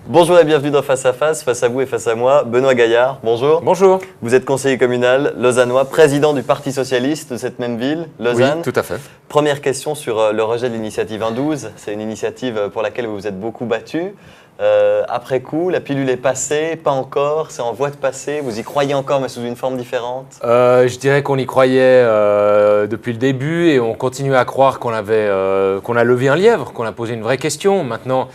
Bonjour et bienvenue dans Face à vous et face à moi, Benoît Gaillard, bonjour. Bonjour. Vous êtes conseiller communal lausannois, président du Parti Socialiste de cette même ville, Lausanne. Oui, tout à fait. Première question sur le rejet de l'initiative 112, c'est une initiative pour laquelle vous vous êtes beaucoup battu. Après coup, la pilule est passée, pas encore, c'est en voie de passer, vous y croyez encore mais sous une forme différente? Je dirais qu'on y croyait depuis le début et on continuait à croire qu'on a levé un lièvre, qu'on a posé une vraie question. Maintenant,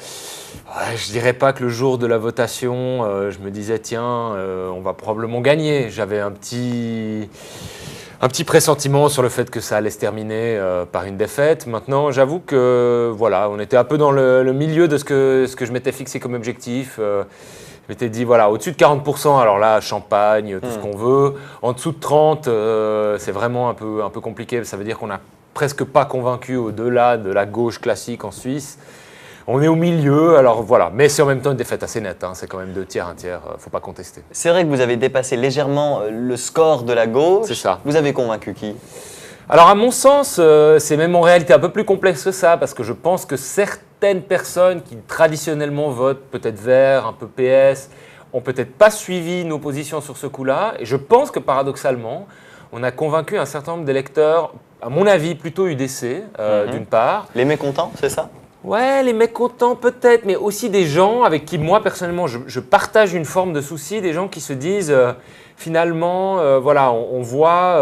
je dirais pas que le jour de la votation, je me disais tiens, on va probablement gagner. J'avais un petit pressentiment sur le fait que ça allait se terminer par une défaite. Maintenant, j'avoue que voilà, on était un peu dans le milieu de ce que je m'étais fixé comme objectif. Je m'étais dit, voilà, au-dessus de 40%, alors là, champagne, tout ce qu'on veut. En dessous de 30%, c'est vraiment un peu compliqué. Ça veut dire qu'on n'a presque pas convaincu au-delà de la gauche classique en Suisse. On est au milieu, alors voilà. Mais c'est en même temps une défaite assez nette. Hein. C'est quand même 2 tiers, 1 tiers, faut pas contester. C'est vrai que vous avez dépassé légèrement le score de la gauche. C'est ça. Vous avez convaincu qui? Alors à mon sens, c'est même en réalité un peu plus complexe que ça, parce que je pense que certaines personnes qui traditionnellement votent peut-être Vert, un peu PS, ont peut-être pas suivi nos positions sur ce coup-là. Et je pense que paradoxalement, on a convaincu un certain nombre d'électeurs, à mon avis plutôt UDC, d'une part. Les mécontents, c'est ça? Ouais, les mécontents peut-être, mais aussi des gens avec qui moi personnellement je partage une forme de souci, des gens qui se disent finalement, voilà, on voit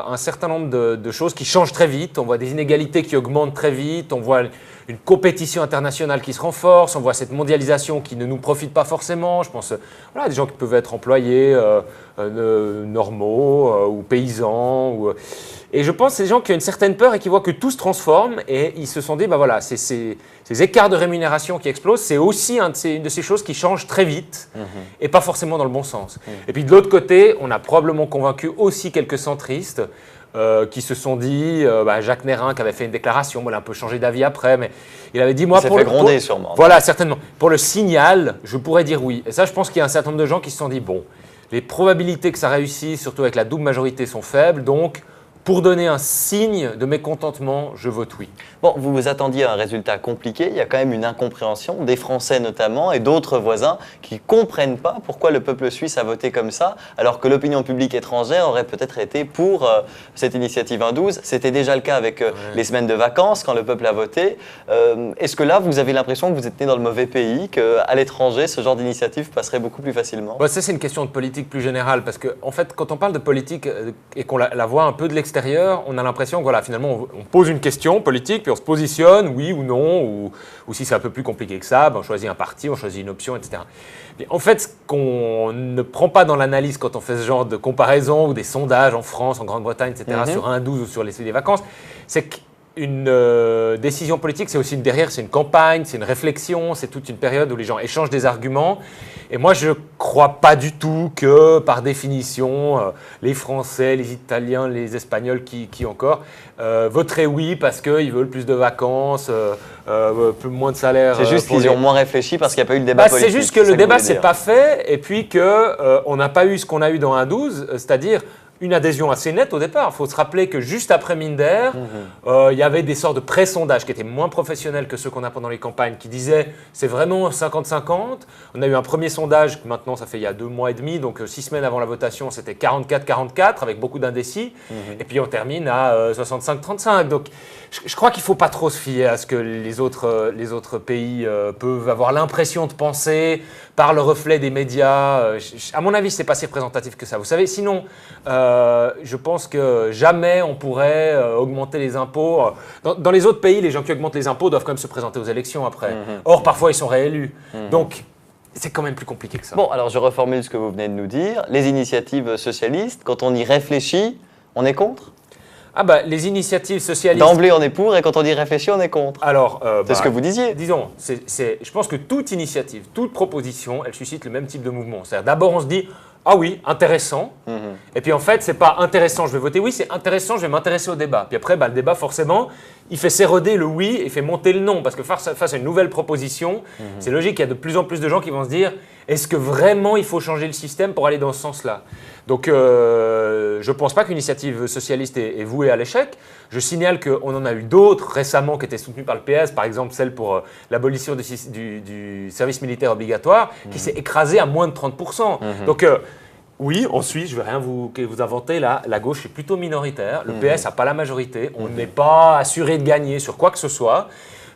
un certain nombre de choses qui changent très vite, on voit des inégalités qui augmentent très vite, on voit une compétition internationale qui se renforce, on voit cette mondialisation qui ne nous profite pas forcément. Je pense voilà, des gens qui peuvent être employés normaux ou paysans. Et je pense que c'est des gens qui ont une certaine peur et qui voient que tout se transforme et ils se sont dit, bah voilà, ces écarts de rémunération qui explosent, c'est aussi une de ces choses qui changent très vite et pas forcément dans le bon sens. Et puis de l'autre côté, on a probablement convaincu aussi quelques centristes qui se sont dit, Jacques Nérin qui avait fait une déclaration, il a un peu changé d'avis après, mais il avait dit, moi, pour le gronder sûrement. Voilà, certainement. Pour le signal, je pourrais dire oui. Et ça, je pense qu'il y a un certain nombre de gens qui se sont dit, bon, les probabilités que ça réussisse, surtout avec la double majorité, sont faibles, donc pour donner un signe de mécontentement, je vote oui. Bon, vous vous attendiez à un résultat compliqué, il y a quand même une incompréhension, des Français notamment et d'autres voisins qui ne comprennent pas pourquoi le peuple suisse a voté comme ça, alors que l'opinion publique étrangère aurait peut-être été pour cette initiative 112. C'était déjà le cas avec les semaines de vacances quand le peuple a voté. Est-ce que là, vous avez l'impression que vous êtes né dans le mauvais pays, qu'à l'étranger, ce genre d'initiative passerait beaucoup plus facilement? Ça, c'est une question de politique plus générale, parce qu'en fait, quand on parle de politique et qu'on la voit un peu de l'extérieur, on a l'impression que voilà, finalement, on pose une question politique, puis on se positionne, oui ou non, ou si c'est un peu plus compliqué que ça, on choisit un parti, on choisit une option, etc. Mais en fait, ce qu'on ne prend pas dans l'analyse quand on fait ce genre de comparaison ou des sondages en France, en Grande-Bretagne, etc., sur 1-12 ou sur les vacances, c'est qu'une décision politique, c'est aussi derrière, c'est une campagne, c'est une réflexion, c'est toute une période où les gens échangent des arguments. Et moi, je ne crois pas du tout que, par définition, les Français, les Italiens, les Espagnols, qui encore, voteraient oui parce qu'ils veulent plus de vacances, moins de salaire. C'est juste qu'ils ont moins réfléchi parce qu'il n'y a pas eu le débat politique. C'est juste que le débat ne s'est pas fait et puis qu'on n'a pas eu ce qu'on a eu dans 1-12, c'est-à-dire une adhésion assez nette au départ. Il faut se rappeler que juste après Minder, il y avait des sortes de pré-sondages qui étaient moins professionnels que ceux qu'on a pendant les campagnes, qui disaient c'est vraiment 50-50. On a eu un premier sondage, maintenant ça fait il y a 2 mois et demi, donc 6 semaines avant la votation, c'était 44-44 avec beaucoup d'indécis. Et puis on termine à 65-35. Donc je crois qu'il ne faut pas trop se fier à ce que les autres pays peuvent avoir l'impression de penser par le reflet des médias. À mon avis, ce n'est pas si représentatif que ça. Vous savez, sinon, je pense que jamais on pourrait augmenter les impôts. Dans les autres pays, les gens qui augmentent les impôts doivent quand même se présenter aux élections après. Or, parfois, ils sont réélus. Donc, c'est quand même plus compliqué que ça. Bon, alors je reformule ce que vous venez de nous dire. Les initiatives socialistes, quand on y réfléchit, on est contre? Les initiatives socialistes… D'emblée, on est pour, et quand on y réfléchit, on est contre. Alors, c'est ce que vous disiez. Disons, je pense que toute initiative, toute proposition, elle suscite le même type de mouvement. C'est-à-dire, d'abord, on se dit « Ah oui, intéressant Et puis, en fait, c'est pas « intéressant, je vais voter oui », c'est « intéressant, je vais m'intéresser au débat ». Puis après, le débat, forcément, il fait s'éroder le oui et fait monter le non. Parce que face à une nouvelle proposition, c'est logique, il y a de plus en plus de gens qui vont se dire Est-ce que vraiment il faut changer le système pour aller dans ce sens-là? Donc, je ne pense pas qu'une initiative socialiste est vouée à l'échec. Je signale qu'on en a eu d'autres récemment qui étaient soutenues par le PS, par exemple celle pour l'abolition du service militaire obligatoire, qui s'est écrasée à moins de 30%. Donc, oui, en Suisse, je ne vais rien vous inventer, là, la gauche est plutôt minoritaire. Le PS n'a pas la majorité. On n'est pas assuré de gagner sur quoi que ce soit.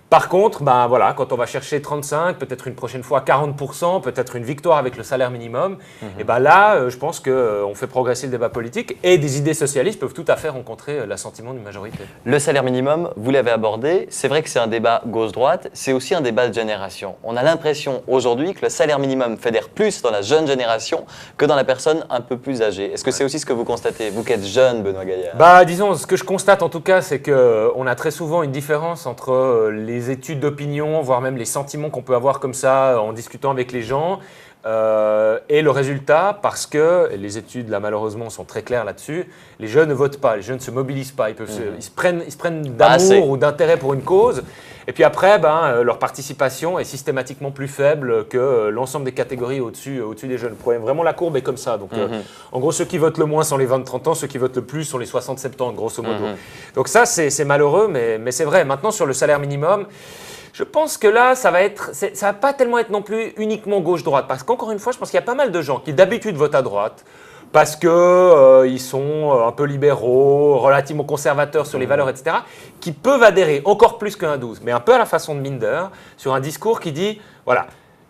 Par contre, ben voilà, quand on va chercher 35, peut-être une prochaine fois 40%, peut-être une victoire avec le salaire minimum, et ben là, je pense qu'on fait progresser le débat politique et des idées socialistes peuvent tout à fait rencontrer l'assentiment d'une majorité. Le salaire minimum, vous l'avez abordé, c'est vrai que c'est un débat gauche-droite, c'est aussi un débat de génération. On a l'impression aujourd'hui que le salaire minimum fédère plus dans la jeune génération que dans la personne un peu plus âgée. Est-ce que c'est aussi ce que vous constatez, vous qui êtes jeune, Benoît Gaillard? Bah, disons, ce que je constate en tout cas, c'est qu'on a très souvent une différence entre les études d'opinion, voire même les sentiments qu'on peut avoir comme ça en discutant avec les gens, et le résultat, parce que les études là malheureusement sont très claires là-dessus, les jeunes ne votent pas, les jeunes ne se mobilisent pas, ils se prennent d'amour ou d'intérêt pour une cause, et puis après, leur participation est systématiquement plus faible que l'ensemble des catégories au-dessus des jeunes. Vraiment, la courbe est comme ça. Donc, en gros, ceux qui votent le moins sont les 20-30 ans, ceux qui votent le plus sont les 60-70 ans, grosso modo. Donc ça, c'est malheureux, mais c'est vrai. Maintenant, sur le salaire minimum, je pense que là, ça va pas tellement être non plus uniquement gauche-droite. Parce qu'encore une fois, je pense qu'il y a pas mal de gens qui d'habitude votent à droite parce qu'ils sont un peu libéraux, relativement conservateurs sur les valeurs, etc., qui peuvent adhérer encore plus qu'un 12, mais un peu à la façon de Minder, sur un discours qui dit, voilà,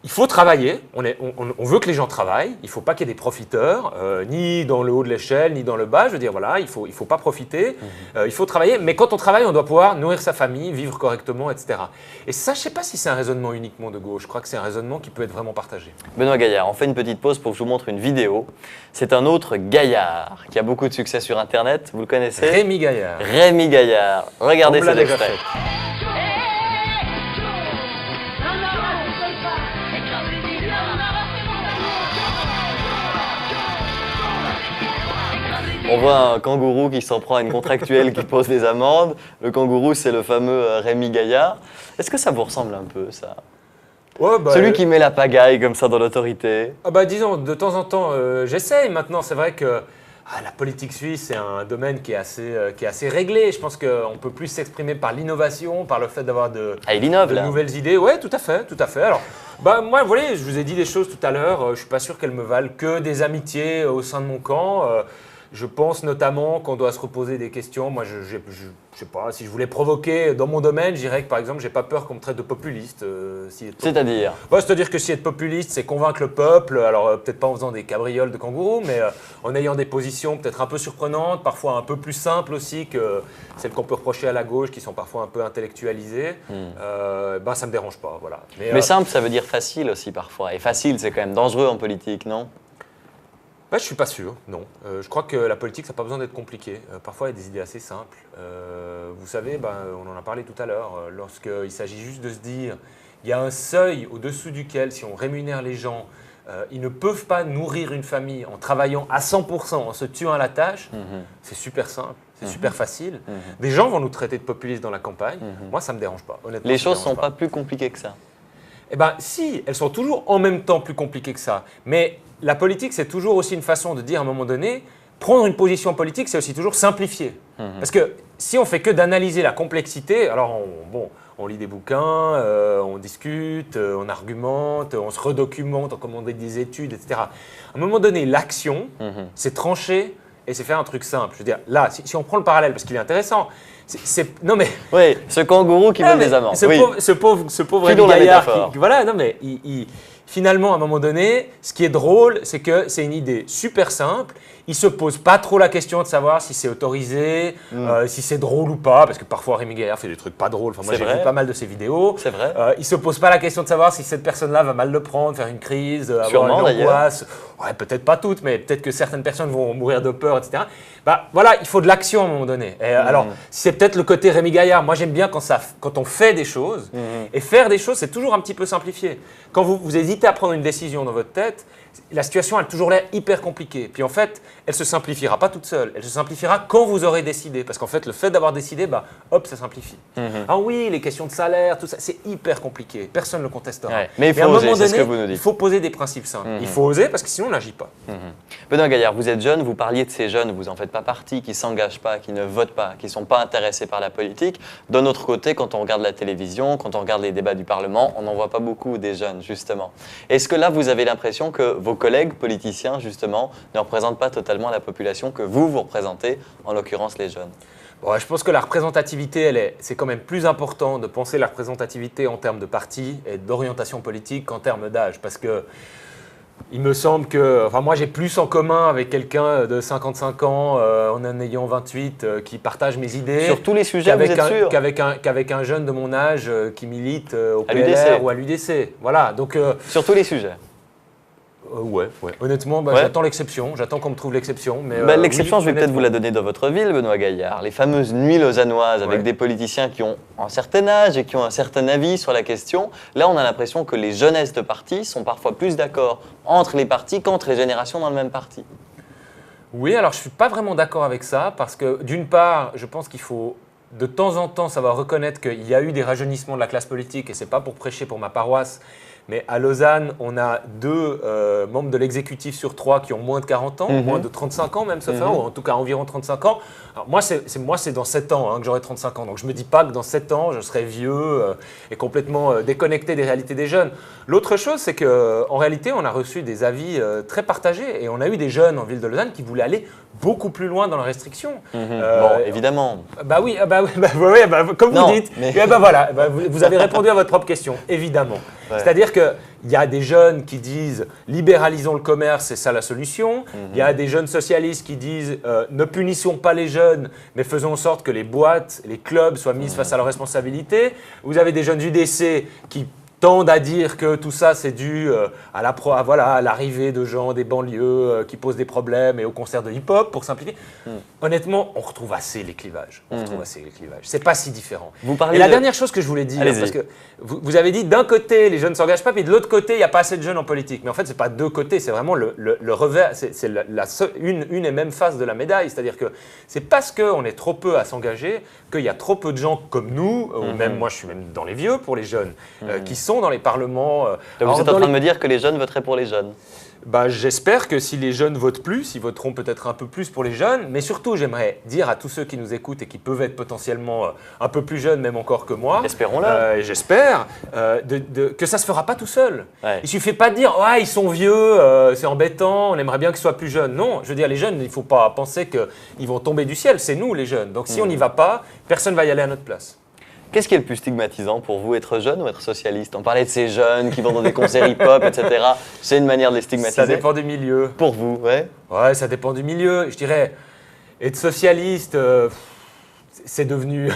il faut travailler, on veut que les gens travaillent, il ne faut pas qu'il y ait des profiteurs, ni dans le haut de l'échelle, ni dans le bas. Je veux dire, voilà, il faut pas profiter, il faut travailler, mais quand on travaille, on doit pouvoir nourrir sa famille, vivre correctement, etc. Et ça, je ne sais pas si c'est un raisonnement uniquement de gauche, je crois que c'est un raisonnement qui peut être vraiment partagé. Benoît Gaillard, on fait une petite pause pour que je vous montre une vidéo. C'est un autre Gaillard qui a beaucoup de succès sur Internet, vous le connaissez? Rémi Gaillard. Rémi Gaillard, regardez cet extrait. On voit un kangourou qui s'en prend à une contractuelle qui pose des amendes. Le kangourou, c'est le fameux Rémi Gaillard. Est-ce que ça vous ressemble un peu, ça? Ouais, celui qui met la pagaille comme ça dans l'autorité. Disons, de temps en temps, j'essaye. Maintenant, c'est vrai que la politique suisse, c'est un domaine qui est assez réglé. Je pense qu'on peut plus s'exprimer par l'innovation, par le fait d'avoir de nouvelles idées. Oui, tout à fait, tout à fait. Alors, moi, vous voyez, je vous ai dit des choses tout à l'heure. Je ne suis pas sûr qu'elles me valent que des amitiés au sein de mon camp. Je pense notamment qu'on doit se reposer des questions. Moi, je sais pas, si je voulais provoquer dans mon domaine, je dirais que par exemple, j'ai pas peur qu'on me traite de populiste. C'est-à-dire c'est-à-dire que si être populiste, c'est convaincre le peuple, alors peut-être pas en faisant des cabrioles de kangourous, mais en ayant des positions peut-être un peu surprenantes, parfois un peu plus simples aussi que celles qu'on peut reprocher à la gauche, qui sont parfois un peu intellectualisées, ça me dérange pas. Voilà. Mais simple, ça veut dire facile aussi parfois. Et facile, c'est quand même dangereux en politique, non? Je ne suis pas sûr, non. Je crois que la politique, ça n'a pas besoin d'être compliqué. Parfois, il y a des idées assez simples. Vous savez, on en a parlé tout à l'heure, lorsqu'il s'agit juste de se dire, il y a un seuil au-dessous duquel, si on rémunère les gens, ils ne peuvent pas nourrir une famille en travaillant à 100%, en se tuant à la tâche, c'est super simple, c'est super facile. Des gens vont nous traiter de populistes dans la campagne. Moi, ça ne me dérange pas, honnêtement. Les choses ne sont pas plus compliquées que ça. Si, elles sont toujours en même temps plus compliquées que ça. Mais la politique, c'est toujours aussi une façon de dire à un moment donné, prendre une position politique, c'est aussi toujours simplifier. Parce que si on fait que d'analyser la complexité, alors on lit des bouquins, on discute, on argumente, on se redocumente, on commande des études, etc. À un moment donné, l'action, c'est trancher et c'est faire un truc simple. Je veux dire, là, si on prend le parallèle, parce qu'il est intéressant, non mais... Oui, ce kangourou qui met des amendes. Ce pauvre Rémi Gaillard, finalement, à un moment donné, ce qui est drôle, c'est que c'est une idée super simple. Il ne se pose pas trop la question de savoir si c'est autorisé, si c'est drôle ou pas, parce que parfois Rémi Gaillard fait des trucs pas drôles. Enfin, moi, j'ai vu pas mal de ses vidéos. C'est vrai. Il ne se pose pas la question de savoir si cette personne-là va mal le prendre, faire une crise, avoir une angoisse. Ouais, peut-être pas toutes, mais peut-être que certaines personnes vont mourir de peur, etc. Voilà, il faut de l'action à un moment donné. Alors, c'est peut-être le côté Rémi Gaillard. Moi, j'aime bien quand on fait des choses. Et faire des choses, c'est toujours un petit peu simplifié. Quand vous hésitez à prendre une décision dans votre tête, la situation a toujours l'air hyper compliquée. Puis en fait, elle se simplifiera pas toute seule. Elle se simplifiera quand vous aurez décidé. Parce qu'en fait, le fait d'avoir décidé, hop, ça simplifie. Ah oui, les questions de salaire, tout ça, c'est hyper compliqué. Personne ne le contestera. Ouais. Mais il faut à un oser, moment c'est ce donné, que vous nous dites. il faut poser des principes simples. Il faut oser parce que sinon, on n'agit pas. Benoît Gaillard, vous êtes jeune, vous parliez de ces jeunes, vous n'en faites pas partie, qui ne s'engagent pas, qui ne votent pas, qui ne sont pas intéressés par la politique. D'un autre côté, quand on regarde la télévision, quand on regarde les débats du Parlement, on n'en voit pas beaucoup des jeunes, justement. Est-ce que là, vous avez l'impression que vos collègues politiciens, justement, ne représentent pas totalement la population que vous représentez, en l'occurrence les jeunes? Bon, je pense que la représentativité, c'est quand même plus important de penser la représentativité en termes de parti et d'orientation politique qu'en termes d'âge. Parce que il me semble que, moi j'ai plus en commun avec quelqu'un de 55 ans en ayant 28 qui partage mes idées. Sur tous les sujets, vous êtes sûr? Qu'avec un jeune de mon âge qui milite au À PLR l'UDC. ou à l'UDC. Voilà, donc… Sur tous les sujets. Ouais. Honnêtement, Ouais. j'attends l'exception. J'attends qu'on me trouve l'exception. Mais L'exception, oui, je vais peut-être honnêtement. vous la donner dans votre ville, Benoît Gaillard. Les fameuses nuits lausannoises avec Ouais. des politiciens qui ont un certain âge et qui ont un certain avis sur la question. Là, on a l'impression que les jeunesses de partis sont parfois plus d'accord entre les partis qu'entre les générations dans le même parti. Oui, alors je ne suis pas vraiment d'accord avec ça parce que d'une part, je pense qu'il faut de temps en temps savoir reconnaître qu'il y a eu des rajeunissements de la classe politique et ce n'est pas pour prêcher pour ma paroisse. Mais à Lausanne, on a 2 membres de l'exécutif sur 3 qui ont moins de 40 ans, moins de 35 ans même, sauf un, ou en tout cas environ 35 ans. Alors moi, c'est dans 7 ans que j'aurai 35 ans. Donc je ne me dis pas que dans 7 ans, je serai vieux et complètement déconnecté des réalités des jeunes. L'autre chose, c'est qu'en réalité, on a reçu des avis très partagés et on a eu des jeunes en ville de Lausanne qui voulaient aller beaucoup plus loin dans la restriction. Bon, évidemment. Comme Non, vous dites, mais- voilà, vous avez répondu à votre propre question, évidemment. Ouais. C'est-à-dire qu'il y a des jeunes qui disent libéralisons le commerce, c'est ça la solution. Il y a des jeunes socialistes qui disent ne punissons pas les jeunes, mais faisons en sorte que les boîtes, les clubs soient mis face à leurs responsabilités. Vous avez des jeunes UDC qui tendent à dire que tout ça c'est dû à l'arrivée de gens des banlieues qui posent des problèmes et au concert de hip-hop, pour simplifier. Honnêtement, on retrouve assez les clivages. C'est pas si différent. Vous parlez et la de- dernière chose que je voulais dire, Allez-y. parce que vous avez dit d'un côté les jeunes ne s'engagent pas, puis de l'autre côté il n'y a pas assez de jeunes en politique. Mais en fait, c'est pas deux côtés, c'est vraiment le revers, c'est une et même face de la médaille. C'est-à-dire que c'est parce qu'on est trop peu à s'engager qu'il y a trop peu de gens comme nous, ou même moi je suis même dans les vieux pour les jeunes, qui sont dans les parlements. Donc Alors, vous êtes dans en train les- de me dire que les jeunes voteraient pour les jeunes. J'espère que si les jeunes votent plus, ils voteront peut-être un peu plus pour les jeunes. Mais surtout, j'aimerais dire à tous ceux qui nous écoutent et qui peuvent être potentiellement un peu plus jeunes, même encore que moi, Espérons-le. et j'espère que ça ne se fera pas tout seul. Ouais. Il ne suffit pas de dire ils sont vieux, c'est embêtant, on aimerait bien qu'ils soient plus jeunes. Non, je veux dire, les jeunes, il ne faut pas penser qu'ils vont tomber du ciel. C'est nous, les jeunes. Donc si on n'y va pas, personne ne va y aller à notre place. Qu'est-ce qui est le plus stigmatisant pour vous, être jeune ou être socialiste? On parlait de ces jeunes qui vont dans des concerts hip-hop, etc. C'est une manière de les stigmatiser. Ça dépend du milieu. Pour vous, ouais. Ouais, ça dépend du milieu. Je dirais, être socialiste, c'est devenu…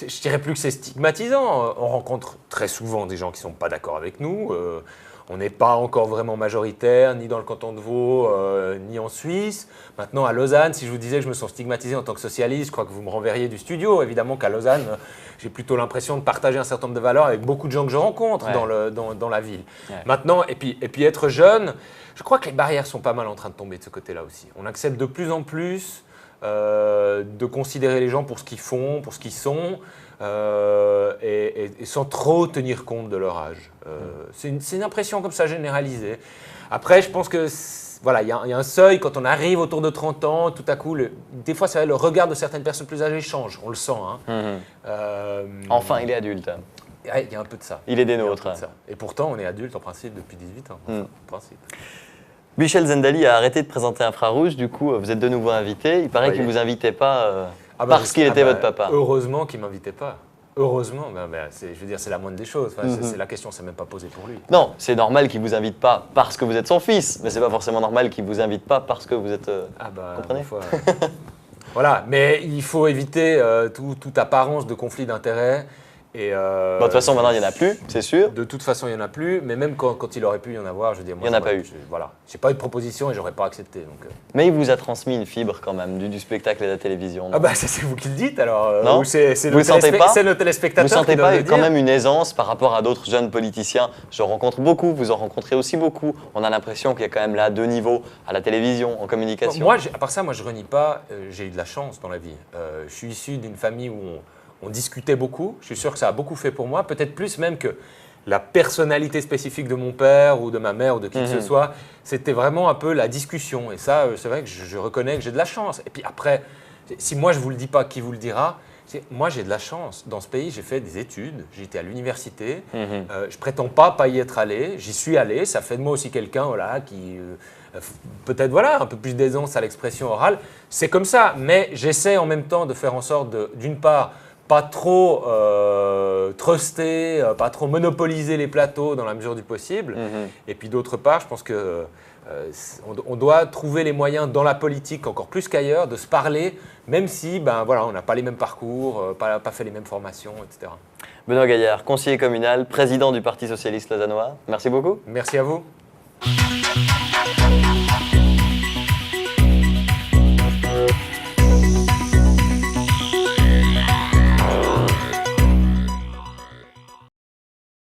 Je dirais plus que c'est stigmatisant. On rencontre très souvent des gens qui ne sont pas d'accord avec nous. On n'est pas encore vraiment majoritaire, ni dans le canton de Vaud, ni en Suisse. Maintenant, à Lausanne, si je vous disais que je me sens stigmatisé en tant que socialiste, je crois que vous me renverriez du studio. Évidemment qu'à Lausanne, j'ai plutôt l'impression de partager un certain nombre de valeurs avec beaucoup de gens que je rencontre Ouais. dans la ville. Ouais. Maintenant, et puis être jeune, je crois que les barrières sont pas mal en train de tomber de ce côté-là aussi. On accepte de plus en plus de considérer les gens pour ce qu'ils font, pour ce qu'ils sont, et sans trop tenir compte de leur âge. C'est une impression comme ça généralisée. Après, je pense que voilà, il y a un seuil, quand on arrive autour de 30 ans, tout à coup, des fois, c'est vrai, le regard de certaines personnes plus âgées change, on le sent. Enfin, il est adulte. Ouais, il y a un peu de ça. Il est des Il y a un nôtres. peu de ça. Et pourtant, on est adulte en principe depuis 18 ans. Enfin, en principe. Michel Zendali a arrêté de présenter Infrarouge, du coup, vous êtes de nouveau invité. Il paraît Oui. qu'il ne vous invitait pas Ah parce qu'il était votre papa. Heureusement qu'il ne m'invitait pas. Heureusement, je veux dire, c'est la moindre des choses. Enfin, la question ne s'est même pas posée pour lui. Non, c'est normal qu'il ne vous invite pas parce que vous êtes son fils, mais c'est pas forcément normal qu'il ne vous invite pas parce que vous êtes… comprenez ma foi. Voilà, mais il faut éviter toute apparence de conflit d'intérêts Et, Bon, de toute façon, maintenant, il n'y en a plus, c'est sûr. De toute façon, il n'y en a plus, mais même quand il aurait pu y en avoir, je veux dire, moi, Il n'y en a pas eu. Voilà, j'ai pas eu de proposition et j'aurais pas accepté. Donc, Mais il vous a transmis une fibre quand même du spectacle et de la télévision. Ah bah ça c'est vous qui le dites alors. Non. Ou c'est Vous le sentez pas? c'est le téléspectateur Vous ne sentez qui doit pas le quand dire. même une aisance par rapport à d'autres jeunes politiciens? Je rencontre beaucoup, vous en rencontrez aussi beaucoup. On a l'impression qu'il y a quand même là deux niveaux, à la télévision, en communication. Moi, à part ça, moi je renie pas, j'ai eu de la chance dans la vie. Je suis issu d'une famille où on discutait beaucoup. Je suis sûr que ça a beaucoup fait pour moi, peut-être plus même que la personnalité spécifique de mon père ou de ma mère ou de qui que ce soit. C'était vraiment un peu la discussion. Et ça, c'est vrai que je reconnais que j'ai de la chance. Et puis après, si moi je vous le dis pas, qui vous le dira? Moi, j'ai de la chance. Dans ce pays, j'ai fait des études, j'ai été à l'université. Je prétends pas y être allé. J'y suis allé. Ça fait de moi aussi quelqu'un voilà, qui, peut-être, voilà, un peu plus d'aisance à l'expression orale. C'est comme ça. Mais j'essaie en même temps de faire en sorte, d'une part, pas trop truster, pas trop monopoliser les plateaux dans la mesure du possible. Et puis d'autre part, je pense que on doit trouver les moyens dans la politique encore plus qu'ailleurs de se parler, même si voilà, on n'a pas les mêmes parcours, pas fait les mêmes formations, etc. Benoît Gaillard, conseiller communal, président du Parti socialiste lausannois. Merci beaucoup. Merci à vous.